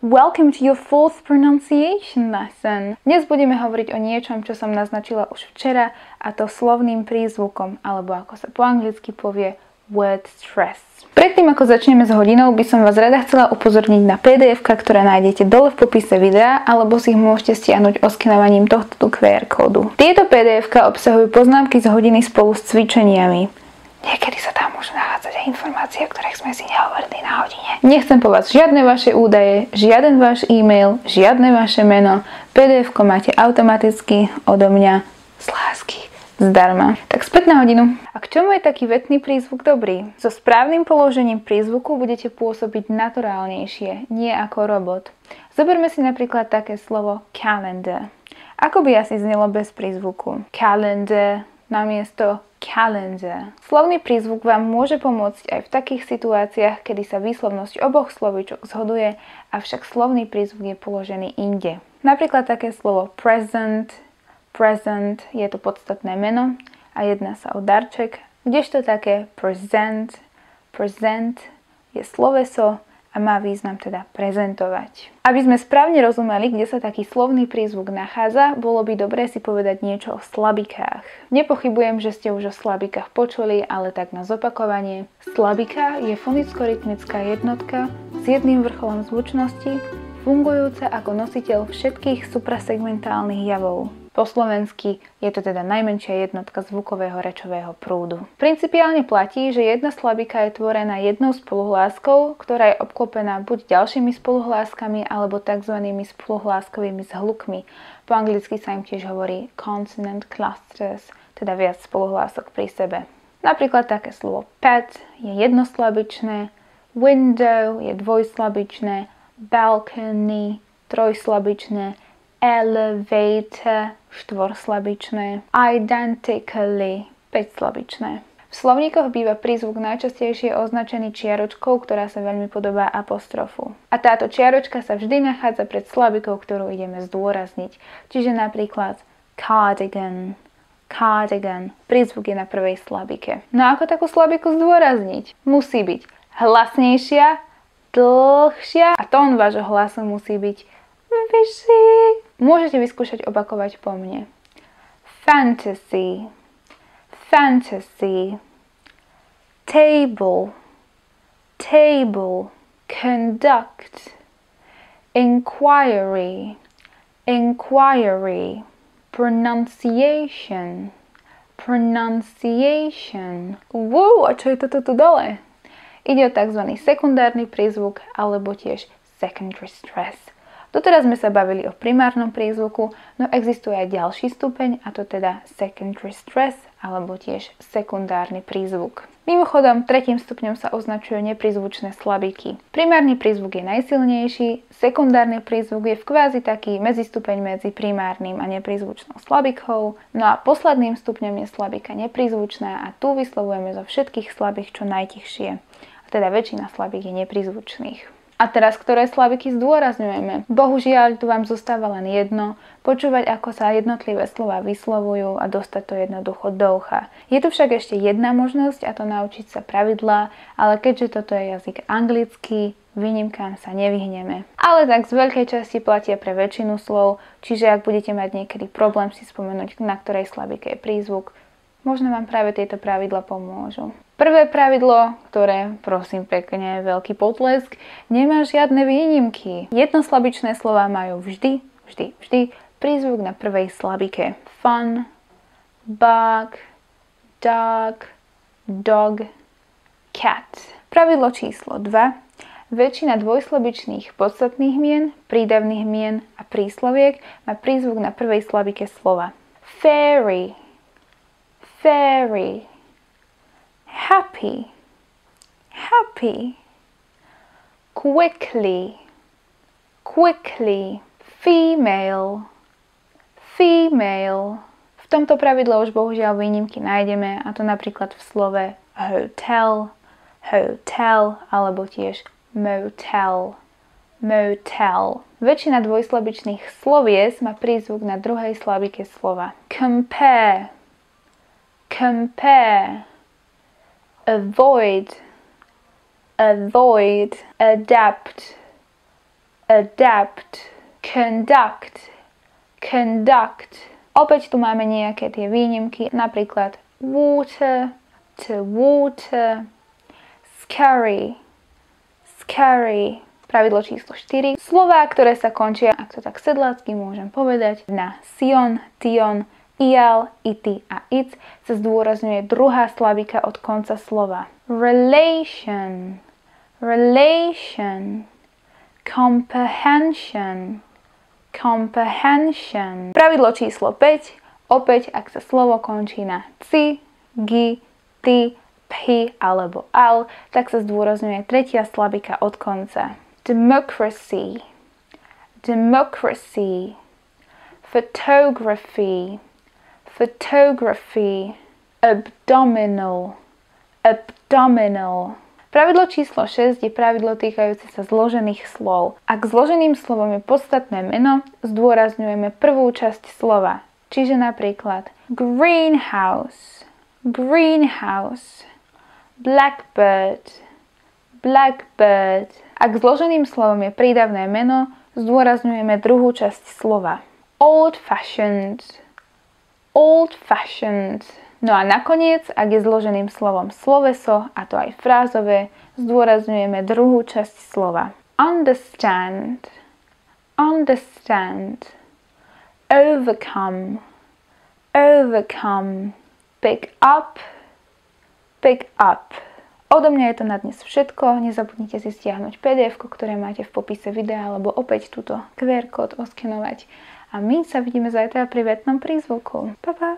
Welcome to your fourth pronunciation lesson. Dnes budeme hovoriť o niečom, čo som naznačila už včera, a to slovným prízvukom, alebo ako sa po anglicky povie word stress. Predtým ako začneme s hodinou, by som vás rada chcela upozorniť na PDF-ka, ktoré nájdete dole v popise videa, alebo si ich môžete stiahnuť oskenovaním tohto QR kódu. Tieto PDF-ka obsahujú poznámky z hodiny spolu s cvičeniami. Niekedy sa tam môžu nachádzať aj informácie, o ktorých sme si nehovorili na hodine. Nechcem po vás žiadne vaše údaje, žiaden váš e-mail, žiadne vaše meno. PDF-ko máte automaticky odo mňa z lásky, zdarma. Tak späť na hodinu. A k čomu je taký vetný prízvuk dobrý? So správnym položením prízvuku budete pôsobiť naturálnejšie, nie ako robot. Zoberme si napríklad také slovo calendar. Ako by asi znelo bez prízvuku? Calendar namiesto calendar. Slovný prízvuk vám môže pomôcť aj v takých situáciách, kedy sa výslovnosť oboch slovíčok zhoduje, avšak slovný prízvuk je položený inde. Napríklad také slovo present, je to podstatné meno a jedná sa o darček, kdežto také present je sloveso a má význam teda prezentovať. Aby sme správne rozumeli, kde sa taký slovný prízvuk nachádza, bolo by dobré si povedať niečo o slabikách. Nepochybujem, že ste už o slabikách počuli, ale tak na zopakovanie. Slabika je fonicko-rytmická jednotka s jedným vrcholom zvučnosti, fungujúca ako nositeľ všetkých suprasegmentálnych javov. Po slovensky je to teda najmenšia jednotka zvukového rečového prúdu. Principiálne platí, že jedna slabika je tvorená jednou spoluhláskou, ktorá je obklopená buď ďalšími spoluhláskami alebo tzv. Spoluhláskovými zhlukmi. Po anglicky sa im tiež hovorí consonant clusters, teda viac spoluhlások pri sebe. Napríklad také slovo pet je jednoslabičné, window je dvojslabičné, balcony trojslabičné, elevator štvorslabičné, identically päťslabičné. V slovníkoch býva prízvuk najčastejšie označený čiaročkou, ktorá sa veľmi podobá apostrofu. A táto čiaročka sa vždy nachádza pred slabikou, ktorú ideme zdôrazniť. Čiže napríklad cardigan. Prízvuk je na prvej slabike. No a ako takú slabiku zdôrazniť? Musí byť hlasnejšia, dlhšia a tón vášho hlasu musí byť vyšší. Môžete vyskúšať opakovať po mne. Fantasy, table, conduct, inquiry, pronunciation. A čo je toto tu dole? Ide o tzv. Sekundárny prízvuk alebo tiež secondary stress. Doteraz sme sa bavili o primárnom prízvuku, no existuje aj ďalší stupeň, a to teda secondary stress alebo tiež sekundárny prízvuk. Mimochodom, tretím stupňom sa označujú neprízvučné slabiky. Primárny prízvuk je najsilnejší, sekundárny prízvuk je v kvázi taký medzistupeň medzi primárnym a neprízvučnou slabikou, no a posledným stupňom je slabika neprízvučná a tu vyslovujeme zo všetkých slabík čo najtichšie. A teda väčšina slabík je neprízvučných. A teraz, ktoré slabiky zdôrazňujeme? Bohužiaľ, tu vám zostáva len jedno, počúvať, ako sa jednotlivé slová vyslovujú a dostať to jednoducho do ucha. Je tu však ešte jedna možnosť, a to naučiť sa pravidlá, ale keďže toto je jazyk anglický, výnimkám sa nevyhneme. Ale tak z veľkej časti platia pre väčšinu slov, čiže ak budete mať niekedy problém si spomenúť, na ktorej slabike je prízvuk, možno vám práve tieto pravidlá pomôžu. Prvé pravidlo, ktoré, prosím pekne, veľký potlesk, nemá žiadne výnimky. Jednoslabičné slová majú vždy prízvuk na prvej slabike. Fun, bug, dog, dog, cat. Pravidlo číslo 2. Väčšina dvojslabičných podstatných mien, prídavných mien a prísloviek má prízvuk na prvej slabike slova. Fairy, happy, quickly, female. V tomto pravidle už bohužiaľ výnimky nájdeme, a to napríklad v slove hotel, alebo tiež motel. Väčšina dvojslabičných slovies má prízvuk na druhej slabike slova. Compare, avoid, adapt, adapt, conduct, conduct. Opäť tu máme nejaké tie výnimky, napríklad water, to water, scary, scary. Pravidlo číslo 4. Slová, ktoré sa končia, ak to tak sedlácky môžem povedať, na sion, tion, ial, ity a ic, sa zdôrazňuje druhá slabika od konca slova. Relation, relation, comprehension, comprehension. Pravidlo číslo 5. Opäť, ak sa slovo končí na ci, gi, ty, phi alebo al, tak sa zdôrazňuje tretia slabika od konca. Democracy, democracy, photography, photography, abdominal, abdominal. Pravidlo číslo 6 je pravidlo týkajúce sa zložených slov. Ak zloženým slovom je podstatné meno, zdôrazňujeme prvú časť slova. Čiže napríklad greenhouse, greenhouse, blackbird, blackbird. Ak zloženým slovom je prídavné meno, zdôrazňujeme druhú časť slova. Old-fashioned, old-fashioned. No a nakoniec, ak je zloženým slovom sloveso, a to aj frázové, zdôrazňujeme druhú časť slova. Understand, understand, overcome, overcome, pick up, pick up. Odo mňa je to na dnes všetko. Nezabudnite si stiahnuť PDF, ktoré máte v popise videa, alebo opäť túto QR kód oskenovať. A my sa vidíme zajtra pri vetnom prízvuku. Pa, pa!